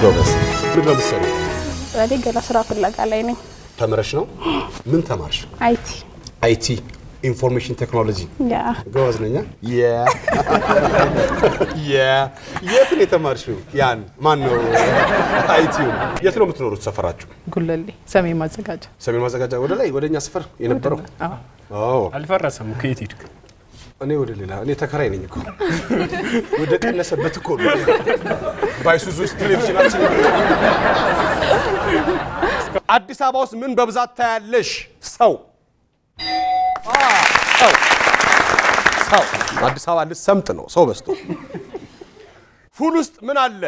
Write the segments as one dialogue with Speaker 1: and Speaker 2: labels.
Speaker 1: ጎበዝ ምን ለምሳሌ
Speaker 2: ወደ ገና ስራ ፍለጋ ላይ ነኝ
Speaker 1: ተመረሽ ነው ምን ተማርሽ አይቲ ኢንፎርሜሽን ቴክኖሎጂ ጎበዝ ነኛ የት ነው የተማርሽው ያን ማን ነው አይቲው የት ነው የምትኖሩት ሰፈራችሁ
Speaker 3: ጉለሌ ሰሜን ማዘጋጃ
Speaker 1: ወደ ላይ ወደኛ ሰፈር የነበረው
Speaker 4: አልፈረሰም ከየት ሄድክ
Speaker 1: እኔ ወደ ሌላ እኔ ተከራይ ነኝ እኮ ወደ ቀነሰበት እኮ ባይሱዙ ቴሌቪዥናችን አዲስ አበባ ውስጥ ምን በብዛት ታያለሽ ሰው አዲስ አበባ ልሰምጥ ነው ሰው በስቶ ፉል ውስጥ ምን አለ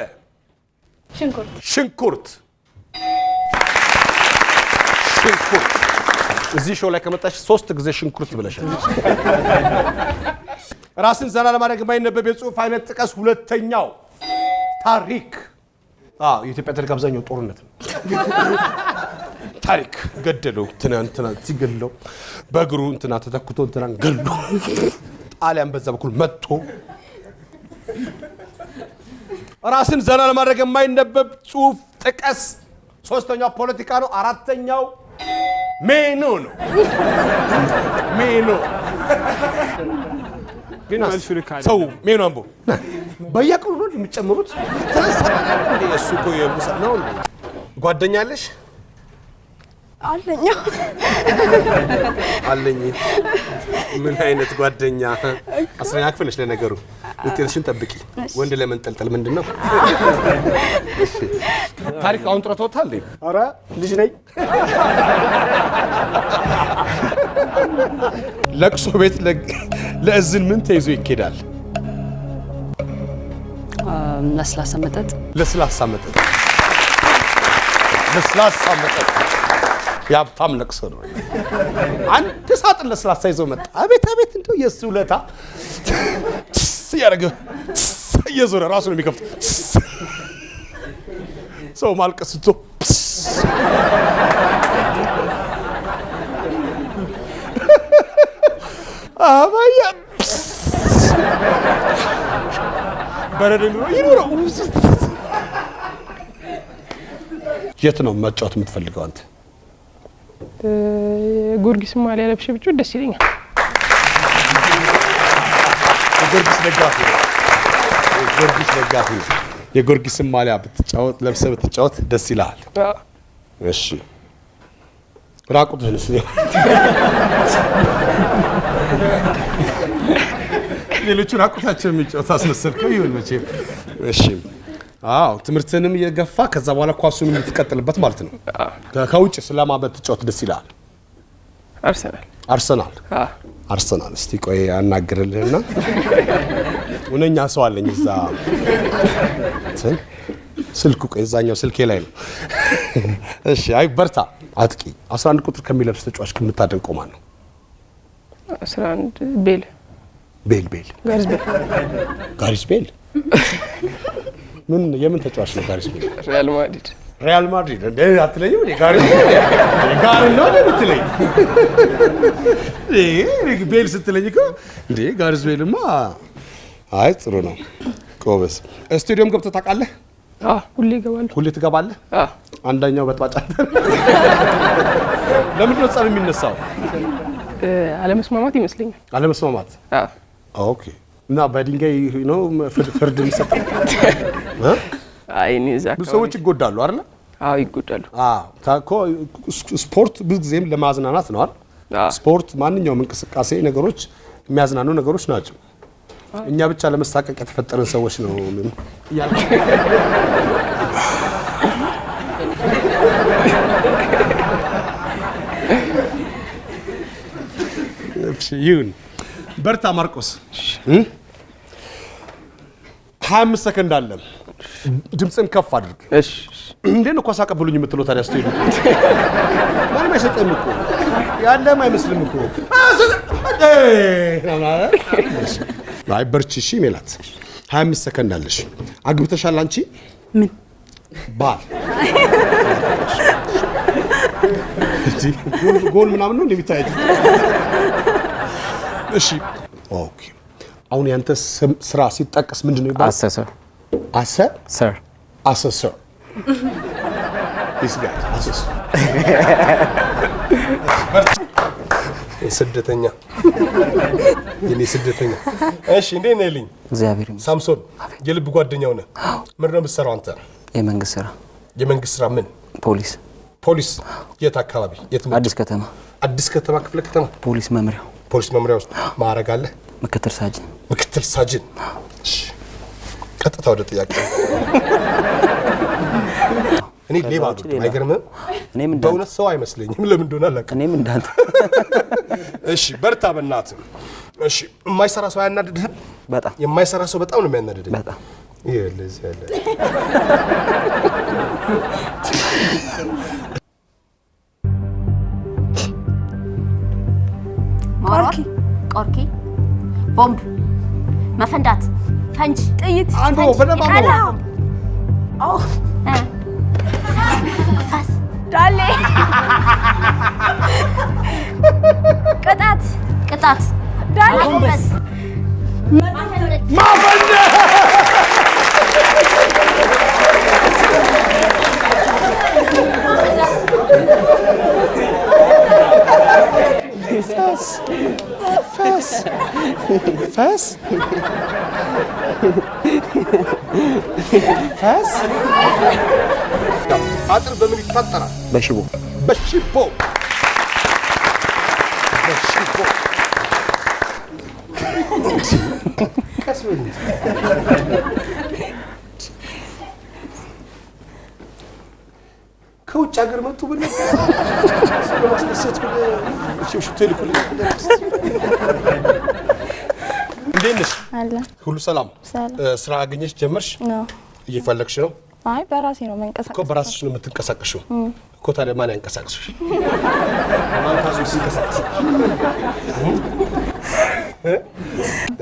Speaker 1: ሽንኩርት እዚህ ሾው ላይ ከመጣሽ 3 ጊዜ ሽንኩርት ብለሻል ራስን ዘና ለማድረግ የማይነበብ የጽሁፍ አይነት ጥቀስ ሁለተኛው ታሪክ የኢትዮጵያ ታሪክ አብዛኛው ጦርነት ነው ታሪክ ገደለው ትናንትና ሲገለው በእግሩ እንትና ተተክቶ እንትና ገሎ ጣሊያን በዛ በኩል መጥቶ ራስን ዘና ለማድረግ የማይነበብ ጽሁፍ ጥቀስ ሶስተኛው ፖለቲካ ነው አራተኛው ሜኑ ነው ግን ሰው ሜኑ አንቦ በየቀኑ ነው የሚጨምሩት እሱ እኮ የምሰል ነው ጓደኛ አለሽ አለኝ ምን አይነት ጓደኛ አስረኛ ክፍልሽ ለነገሩ ውጤትሽን ጠብቂ ወንድ ለመንጠልጠል ምንድነው ታሪክ አሁን ጥረቶታል አረ ልጅ ነኝ ለቅሶ ቤት ለእዝን ምን ተይዞ ይኬዳል
Speaker 5: ለስላሳ መጠጥ ያብታም ለቅሶ ነው አንድ ሳጥን ለስላሳ ይዞ መጣ አቤት እንደው የሱ ለታ ያረገ የዞረ ራሱ ነው የሚከፍት ሰው ማልቀስቶ አባያ በረደሉ ይኖረው የት ነው መጫወት የምትፈልገው አንተ
Speaker 3: ጉርጊስ ማሊያ ለብሼ ብቻ ደስ ይለኛል
Speaker 1: የጉርጊስ ማሊያ ብትጫወት ለብሰህ ብትጫወት ደስ ይላል እሺ ራቁትህንስ ሌሎቹ ራቁታቸው የሚጫወት አስመሰልከው ይሁን መቼም እሺ ትምህርትንም እየገፋ ከዛ በኋላ ኳሱንም ልትቀጥልበት ማለት ነው ከውጭ ስለማበት ተጫወት ደስ ይላል አርሰናል እስቲ ቆይ አናግርልህና ወነኛ ሰው አለኝ እዛ ስልኩ ቆይ እዛኛው ስልኬ ላይ ነው እሺ አይ በርታ አጥቂ 11 ቁጥር ከሚለብስ ተጫዋች ከምታደንቀው ማን ነው
Speaker 3: 11 ቤል
Speaker 1: ጋሪስ ቤል ምን የምን ተጫዋች ነው ጋሪስ ቤል ሪያል ማድሪድ እንዴ አትለኝም እንዴ ጋሪስ ነው እንዴ ቤል ስትለኝ እኮ እንዴ ጋሪስ ቤልማ አይ ጥሩ ነው ጎበዝ ስታዲየም ገብተህ ታውቃለህ ሁሌ ትገባለህ አንደኛው በጥባጫ ለምን ነው ጸብ የሚነሳው
Speaker 3: አለመስማማት ይመስለኛል
Speaker 1: አለመስማማት ኦኬ እና በድንጋይ ነው ፍርድ የሚሰጠው
Speaker 3: አይ እዛ
Speaker 1: ሰዎች ይጎዳሉ አይደል
Speaker 3: ይጎዳሉ
Speaker 1: ታኮ ስፖርት ብዙ ጊዜም ለማዝናናት ነው አይደል ስፖርት ማንኛውም እንቅስቃሴ ነገሮች የሚያዝናኑ ነገሮች ናቸው እኛ ብቻ ለመሳቀቅ የተፈጠረን ሰዎች ነው ይሁን በርታ ማርቆስ 25 ሰከንድ አለ ድምጽን ከፍ አድርግ
Speaker 3: እሺ
Speaker 1: እንዴ ነው ኳስ አቀብሉኝ የምትለው ታዲያ ስትሄዱ ማንም አይሰጠም እኮ ያለም አይመስልም እኮ አይ በርቺ እሺ ሜላት 25 ሰከንድ አለሽ አግብተሻል አንቺ
Speaker 5: ምን
Speaker 1: ባል ጎል ምናምን ነው እንደሚታየው እሺ ኦኬ አሁን ያንተ ስራ ሲጠቀስ ምንድነው ይባላል
Speaker 4: አሰሰር
Speaker 1: this guy አስስ
Speaker 4: ስደተኛ የኔ ስደተኛ እሺ እንዴት ነህ ልኝ
Speaker 6: እግዚአብሔር ይመስገን
Speaker 4: ሳምሶን የልብ ጓደኛው ነህ ምን ነው የምትሰራው አንተ የመንግስት ስራ ምን ፖሊስ የት አካባቢ የት አዲስ ከተማ ክፍለ ከተማ ፖሊስ መምሪያ ውስጥ ማዕረግ አለ ምክትል ሳጅን እሺ ቀጥታ ወደ ጥያቄ እኔ ሌባ አይገርምም እኔም በእውነት ሰው አይመስለኝም ለምን እንደሆነ አላውቅም
Speaker 6: እኔም እንዳንተ
Speaker 4: እሺ በርታ በእናትህ እሺ የማይሰራ ሰው አያናድድህም
Speaker 6: በጣም
Speaker 4: የማይሰራ ሰው በጣም ነው የሚያናድደኝ
Speaker 6: በጣም
Speaker 4: ይኸውልህ ያለ
Speaker 7: ቆርኪ ቦምብ መፈንዳት ፈንጅ ጥይት
Speaker 1: አንዱ በደማም
Speaker 7: አው ፋስ ዳሌ ቅጣት ዳሌ ጎንበስ
Speaker 1: ማፈንደ ፋስ
Speaker 4: አጥር በምን ይታጠራል
Speaker 6: በሽቦ
Speaker 4: ከውጭ ሀገር መጥቶ ብለ ስለማስደሰት ብለ ሽሽቶ ይልኩልኝ እንዴት ነሽ
Speaker 2: አለ
Speaker 4: ሁሉ ሰላም ስራ አገኘሽ ጀመርሽ
Speaker 2: ነው
Speaker 4: እየፈለግሽ ነው
Speaker 2: አይ በራሴ ነው መንቀሳቀስ
Speaker 4: እኮ በራስሽ ነው የምትንቀሳቀሽው እኮ ታዲያ ማን ያንቀሳቅስሽ ማን ታዞሽ ሲንቀሳቀስ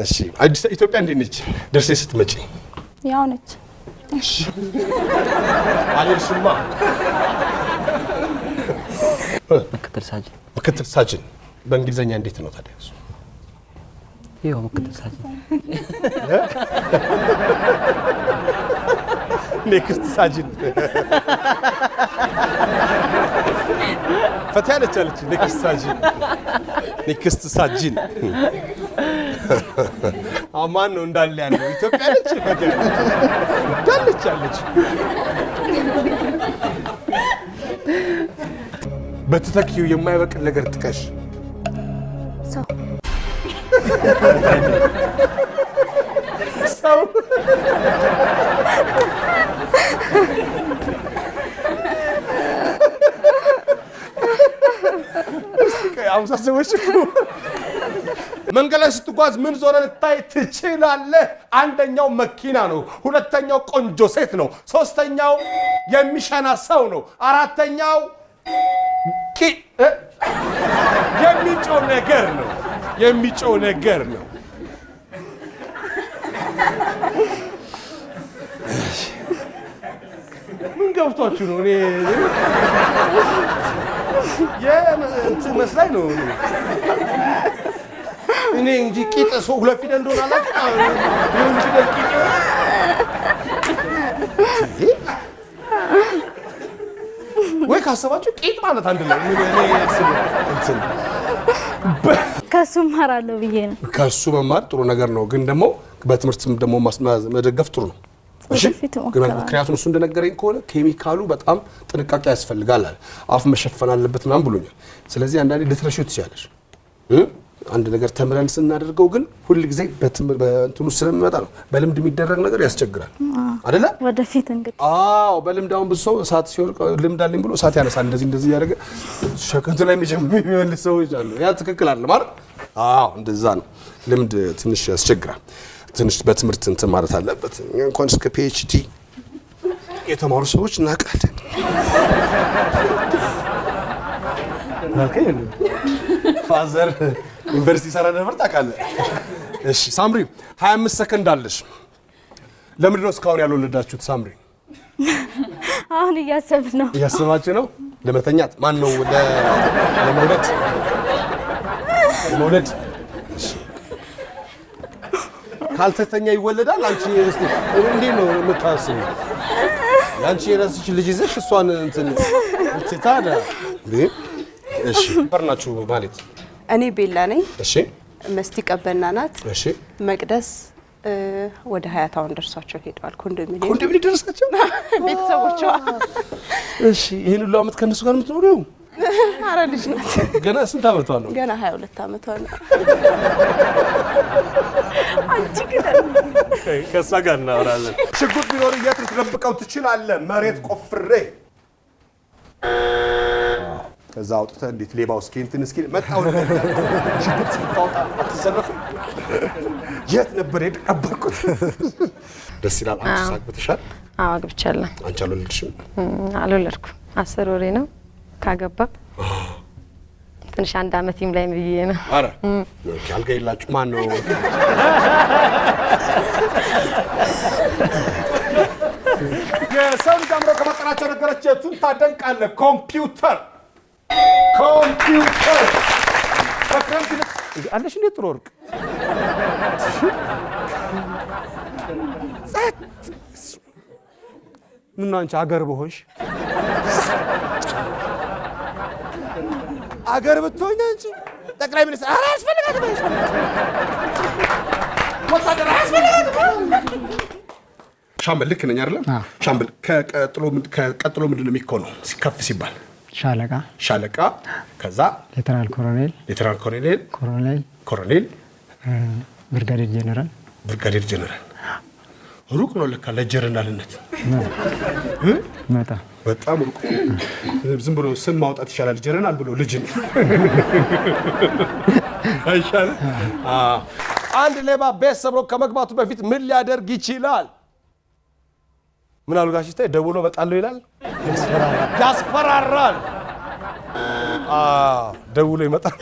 Speaker 4: እሺ አዲስ ኢትዮጵያ እንዴት ነች ደርሰሽ ስትመጪ
Speaker 2: ያው ነች
Speaker 4: እሺ አለሽማ ምክትል ሳጅን በእንግሊዘኛ እንዴት ነው ታዲያ እሱ
Speaker 6: ይሄው ምክትል ሳጅን
Speaker 4: ኔክስት ሳጅን ፈታለች አለች ኔክስት ሳጅን አማን ነው እንዳለ ያለው ኢትዮጵያ ነች ፈታለች አለች በተተኪው የማይበቅል ነገር ጥቀሽ ሰው አምሳ ሰዎች መንገድ ላይ ስትጓዝ ምን ዞረ ልታይ ትችላለህ? አንደኛው መኪና ነው፣ ሁለተኛው ቆንጆ ሴት ነው፣ ሶስተኛው የሚሸና ሰው ነው፣ አራተኛው የሚጮህ ነገር ነው። ምን ገብቷችሁ ነው? እንትን መስላኝ ነው እኔ እንጂ ቂጥ ሰው ሁለት ፊደል እንደሆነ አላውቅም። የሆነ ፊደል ቂጥ ወይ ካሰባችሁ ቂጥ ማለት አንድ ላይ
Speaker 2: ከሱ ማራለው ብዬ ነው።
Speaker 1: ከሱ መማር ጥሩ ነገር ነው፣ ግን ደግሞ በትምህርትም ደግሞ መደገፍ ጥሩ ነው። እሺ ምክንያቱም እሱ እንደነገረኝ ከሆነ ኬሚካሉ በጣም ጥንቃቄ ያስፈልጋል አለ። አፍ መሸፈን አለበት ምናምን ብሎኛል። ስለዚህ አንዳንዴ ልትረሺው ትችላለሽ። አንድ ነገር ተምረን ስናደርገው ግን ሁሉ ጊዜ በእንትኑ ስለሚመጣ ነው። በልምድ የሚደረግ ነገር ያስቸግራል አይደለ?
Speaker 2: ወደፊት እንግዲህ
Speaker 1: በልምድ አሁን ብዙ ሰው እሳት ሲወርቅ ልምድ አለኝ ብሎ እሳት ያነሳል። እንደዚህ ያደረገ ሸከንቱ ላይ የሚመልስ ሰዎች አሉ። ያ ትክክል አይደለም ማለት እንደዛ ነው። ልምድ ትንሽ ያስቸግራል። ትንሽ በትምህርት እንትን ማለት አለበት። እንኳን እስከ ፒኤችዲ የተማሩ ሰዎች እናውቃለን። ፋዘር ዩኒቨርሲቲ ሰራ ነበር ታውቃለህ። እሺ ሳምሪ 25 ሰከንድ አለሽ። ለምንድን ነው እስካሁን ያልወለዳችሁት? ሳምሪ
Speaker 2: አሁን እያሰብን ነው።
Speaker 1: እያሰባችሁ ነው ለመተኛት? ማን ነው ለመውለድ ካልተተኛ ይወለዳል። አንቺ እስቲ እንዴት ነው የምታስቢው? ያንቺ የራስሽ ልጅ ይዘሽ እሷን እንትን ታዳ እሺ በርናችሁ ማለት
Speaker 8: እኔ ቤላ ነኝ
Speaker 1: እሺ
Speaker 8: መስቲ ቀበና ናት
Speaker 1: እሺ
Speaker 8: መቅደስ ወደ ሀያታውን ደርሷቸው ሄደዋል
Speaker 1: ኮንዶሚኒየም ደርሳቸው
Speaker 8: ቤተሰቦቿ
Speaker 1: እሺ ይሄን ሁሉ አመት ከነሱ ጋር የምትኖሪው
Speaker 8: አረ ልጅ ናት
Speaker 1: ገና ስንት አመቷ ነው
Speaker 8: ገና 22 አመቷ ነው
Speaker 7: አንቺ ግን
Speaker 1: ከሳ ጋር እናወራለን ሽጉጥ ቢኖር የት ልትደብቀው ትችላለህ መሬት ቆፍሬ ከዛ አውጥተህ እንዴት ሌባው እስኪ እንትን እስኪ መጣው ሽጉጥ ሲታወጣ አትዘረፍም የት ነበር የደበቁት ደስ ይላል አንቺ ሳግብተሻል
Speaker 9: አዎ አግብቻለሁ
Speaker 1: አንቺ አልወለድሽም
Speaker 9: አልወለድኩም 10 ወሬ ነው ካገባ ትንሽ አንድ አመትም ላይ ብዬ ነው
Speaker 1: አረ አልጋ የላችሁ ማን ነው የሰው ልጅ አምሮ ከመጠናቸው ነገሮች የቱን ታደንቃለህ ኮምፒውተር በክረምት አለሽ እንዴት ጥሩ ወርቅ ምን አንቺ አገር በሆንሽ አገር ብትሆኝ አንቺ ጠቅላይ ሚኒስትር አያስፈልጋትም ወታደር አያስፈልጋትም ሻምበል ልክ ነኝ አይደለም ሻምበል ከቀጥሎ ምንድን ነው የሚሆነው ሲከፍ ሲባል ሻለቃ ከዛ ሌተናል ኮሎኔል ብርጋዴር ጀነራል ሩቅ ነው ለካ ለጀነራልነት በጣም ሩቅ ዝም ብሎ ስም ማውጣት ይሻላል ጀነራል ብሎ ልጅን አይሻልም አንድ ሌባ ቤት ሰብሮ ከመግባቱ በፊት ምን ሊያደርግ ይችላል ምን አሉ ጋሽ ታይ ደውሎ መጣለው ይላል ያስፈራራል ደውሎ ይመጣል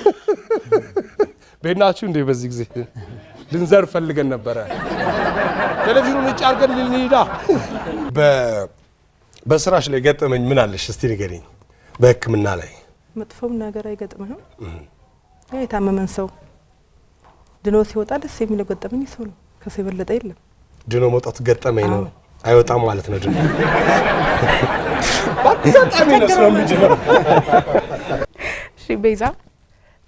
Speaker 1: በእናችሁ እንዴ በዚህ ጊዜ ልንዘር ፈልገን ነበር ቴሌቪዥኑን እጭ አርገን ልንሄዳ በስራሽ ላይ ገጠመኝ ምን አለሽ እስቲ ንገሪኝ በህክምና ላይ
Speaker 10: መጥፎም ነገር አይገጥምህም የታመመን ሰው ድኖ ሲወጣ ደስ የሚለው ገጠመኝ ሰው ነው ከሰው የበለጠ የለም
Speaker 1: ድኖ መውጣቱ ገጠመኝ ነው አይወጣም ማለት ነው ድኖ በጣም ነው ስለምንጀምር
Speaker 3: እሺ ቤዛ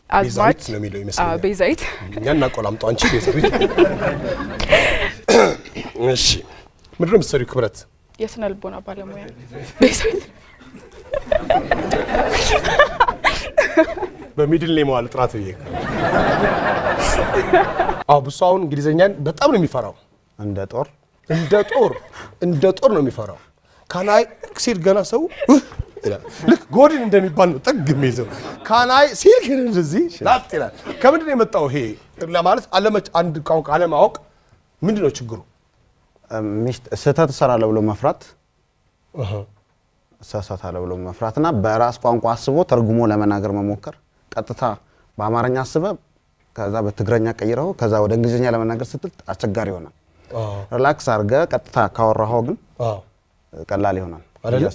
Speaker 3: አዝማች
Speaker 1: ነው የሚለው ይመስላል
Speaker 3: ቤዛይት
Speaker 1: እኛና ቆላምጣው አንቺ ቤዛዊት እሺ ምንድነው የምትሰሪው ክብረት
Speaker 3: የስነ ልቦና ባለሙያ ቤዛይት
Speaker 1: በሚድል ኔም ዋል ጥራት ይሄ አቡሳውን እንግሊዘኛን በጣም ነው የሚፈራው እንደ ጦር ነው የሚፈራው ካናይ ሲል ገና ሰው ልክ ጎድን እንደሚባል ነው ጥግ የሚይዘው ካናይ ሲል ግን እንደዚህ ላጥ ይላል ከምንድን ነው የመጣው ይሄ ለማለት አለመች አንድ ቋንቋ አለማወቅ ምንድን ነው ችግሩ
Speaker 6: ስህተት ሰራለ ብሎ መፍራት ሳሳታለ ብሎ መፍራትና በራስ ቋንቋ አስቦ ተርጉሞ ለመናገር መሞከር ቀጥታ በአማርኛ አስበ ከዛ በትግረኛ ቀይረው ከዛ ወደ እንግሊዘኛ ለመናገር ስትል አስቸጋሪ ይሆናል ሪላክስ አርገ ቀጥታ ካወራው ግን ቀላል ይሆናል
Speaker 1: አይደል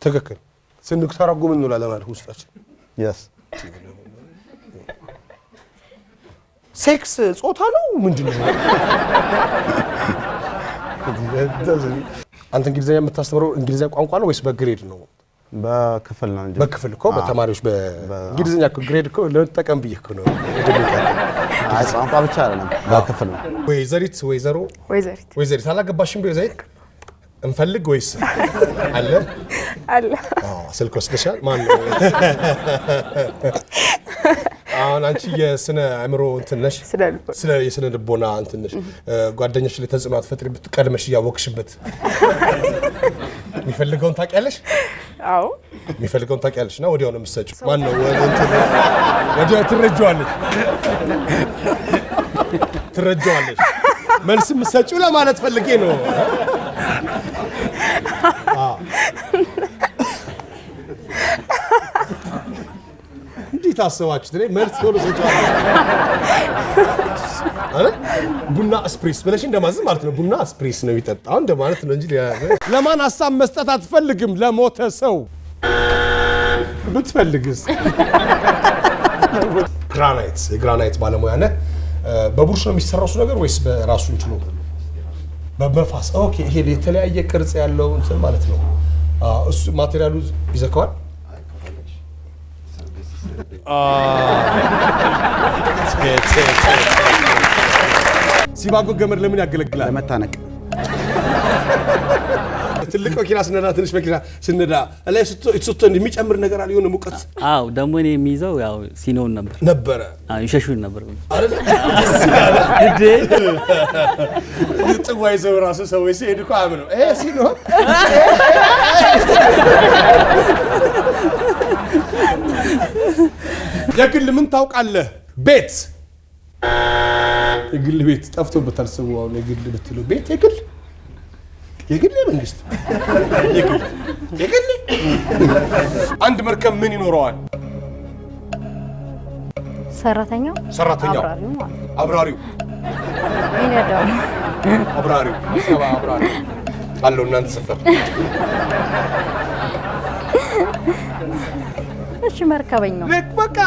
Speaker 1: ትክክል ስንክ ተረጉም እንላለን ማለት ውስጣችን
Speaker 6: yes
Speaker 1: ሴክስ ጾታ ነው ምንድነው አንተ እንግሊዘኛ የምታስተምረው እንግሊዘኛ ቋንቋ ነው ወይስ በግሬድ ነው
Speaker 6: በክፍል ነው እንጂ
Speaker 1: በክፍል እኮ በተማሪዎች በእንግሊዘኛ እኮ ግሬድ እኮ ለተጠቀም ብዬ እኮ ነው
Speaker 6: አይ ቋንቋ ብቻ አይደለም በክፍል ነው
Speaker 1: ወይዘሪት ወይዘሮ ወይዘሪት አላገባሽም በወይዘሪት እንፈልግ ወይስ አለ ስልክ ወስደሻል ማን ነው አሁን አንቺ የስነ አእምሮ እንትን ነሽ ስለ የስነ ልቦና እንትን ነሽ ጓደኛሽ ላይ ተጽዕኖ አትፈጥሪ ብትቀድመሽ ያወቅሽበት የሚፈልገውን ታውቂያለሽ
Speaker 3: አዎ
Speaker 1: የሚፈልገውን ታውቂያለሽ እና ወዲያው ነው የምትሰጪው ማን ነው ወዲያው ትረጃዋለሽ መልስ የምትሰጪው ለማለት ፈልጌ ነው እንዴት አሰባችሁት እኔ መልስ ቶሎ ሰጫለሁ አረ ቡና ስፕሬስ ብለሽ እንደማዘዝ ማለት ነው ቡና ስፕሬስ ነው የሚጠጣው እንደማለት ነው እንጂ ለማን ሐሳብ መስጠት አትፈልግም ለሞተ ሰው ብትፈልግስ ግራናይት የግራናይት ባለሙያ ነህ በቡርሽ ነው የሚሰራው እሱ ነገር ወይስ በራሱ እንችሎ
Speaker 4: በመፋስ ኦኬ። ይሄ የተለያየ ቅርጽ ያለው እንትን ማለት ነው። እሱ ማቴሪያሉ ይዘካዋል። ሲባጎ ገመድ ለምን ያገለግላል?
Speaker 6: ለመታነቅ።
Speaker 4: ትልቅ መኪና ስነዳ ትንሽ መኪና ስነዳ ላይ ስትቶ የሚጨምር ነገር አለ የሆነ ሙቀት።
Speaker 11: አዎ ደግሞ እኔ የሚይዘው ያው ሲኖን ነበረ። አዎ ይሸሹን ነበር
Speaker 4: አይደል? ጥዋ ይዘው ራሱ ሰዎች ሲሄዱ እኮ አምነው ይሄ ሲኖ የግል ምን ታውቃለህ? ቤት የግል ቤት ጠፍቶበታል ሰው። አሁን የግል ብትሉ ቤት የግል መንግስት የግል አንድ መርከብ ምን ይኖረዋል?
Speaker 2: ሰራተኛው
Speaker 4: አብራሪው አለው እናንተ ሰፈር።
Speaker 2: እሺ መርከበኛው
Speaker 4: በቃ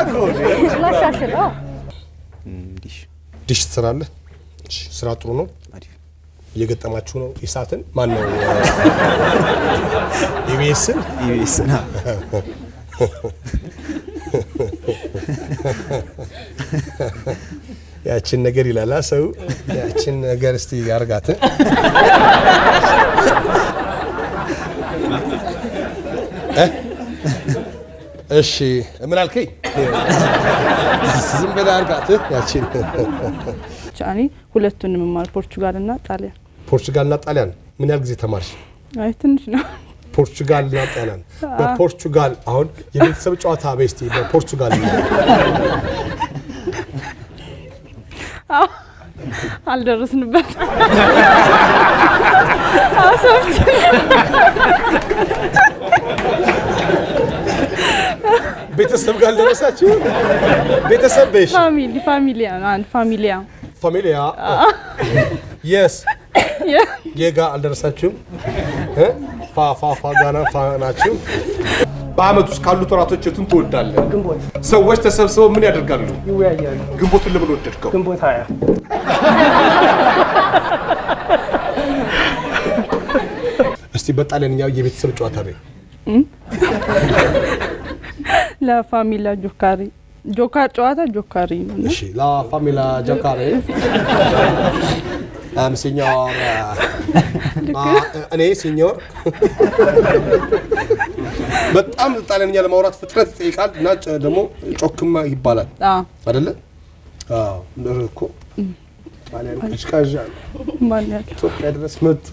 Speaker 2: ላሻሽለው።
Speaker 4: ዲሽ ትሰራለህ? እሺ ስራ ጥሩ ነው። እየገጠማችሁ ነው። ኢሳትን ማን ነው? ኢቢኤስን ያችን ነገር ይላል ሰው። ያችን ነገር እስቲ ያርጋት። እሺ ምን አልከኝ? ዝም ብለህ አርጋት ያችን።
Speaker 3: እኔ ሁለቱንም ማር ፖርቹጋልና ጣሊያን።
Speaker 4: ፖርቹጋልና ጣሊያን ምን ያህል ጊዜ ተማርሽ?
Speaker 3: አይ ትንሽ ነው።
Speaker 4: ፖርቹጋልና ጣሊያን። በፖርቹጋል አሁን የቤተሰብ ጨዋታ በስቲ በፖርቹጋል
Speaker 3: አልደረስንበት።
Speaker 4: ቤተሰብ ጋር ደረሳችሁ? ቤተሰብ በሽ
Speaker 3: ፋሚሊያ የስ
Speaker 4: የጋ አልደረሳችሁም? ፋ ጋና ፋ ናችሁ። በአመት ውስጥ ካሉት ወራቶች የቱን ትወዳለህ?
Speaker 12: ግንቦት።
Speaker 4: ሰዎች ተሰብስበው ምን ያደርጋሉ?
Speaker 12: ይወያያሉ።
Speaker 4: ግንቦትን ለምን ወደድከው?
Speaker 12: ግንቦት 20
Speaker 4: እስቲ በጣሊያንኛ የቤተሰብ ጨዋታ በይ።
Speaker 3: ላ ፋሚሊያ ጆካሪ ጨዋታ ጆካሪ ነው።
Speaker 4: እሺ ላ ፋሚሊያ ጆካሪ ሲኞር እኔ ሲኞር በጣም ጣሊያንኛ ለማውራት ፍጥነት ይጠይቃል እና ደግሞ ጮክማ ይባላል አይደለ? አዎ እንደርኩ ጣሊያን ቀሽቃዣ
Speaker 3: ማን ያለ
Speaker 4: ኢትዮጵያ ድረስ መጥቶ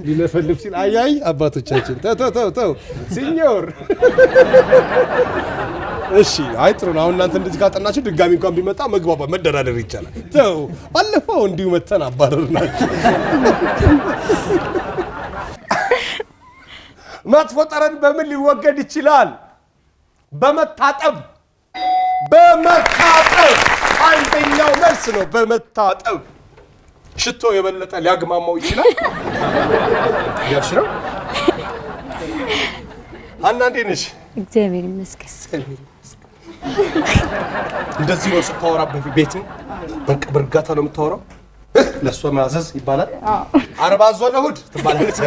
Speaker 4: ሊለፈልፍ ሲል አያይ አባቶቻችን ተው ሲኞር። እሺ አይ ጥሩ ነው። አሁን እናንተ እንደዚህ ካጠናችሁ ድጋሚ እንኳን ቢመጣ መግባባት መደራደር ይቻላል። ተው ባለፈው እንዲሁ መተን አባረርናችሁ። መጥፎ ጠረን በምን ሊወገድ ይችላል? በመታጠብ። አንደኛው መልስ ነው። በመታጠብ ሽቶ የበለጠ ሊያግማማው ይችላል። ያልሽ ነው። አንዳንዴ ነሽ
Speaker 2: እግዚአብሔር ይመስገን።
Speaker 4: እንደዚህ ነው ስታወራ ቤት በእርጋታ ነው የምታወራው። ለእሷ ማዘዝ ይባላል። አርባ ዞ ለእሑድ ትባላለች።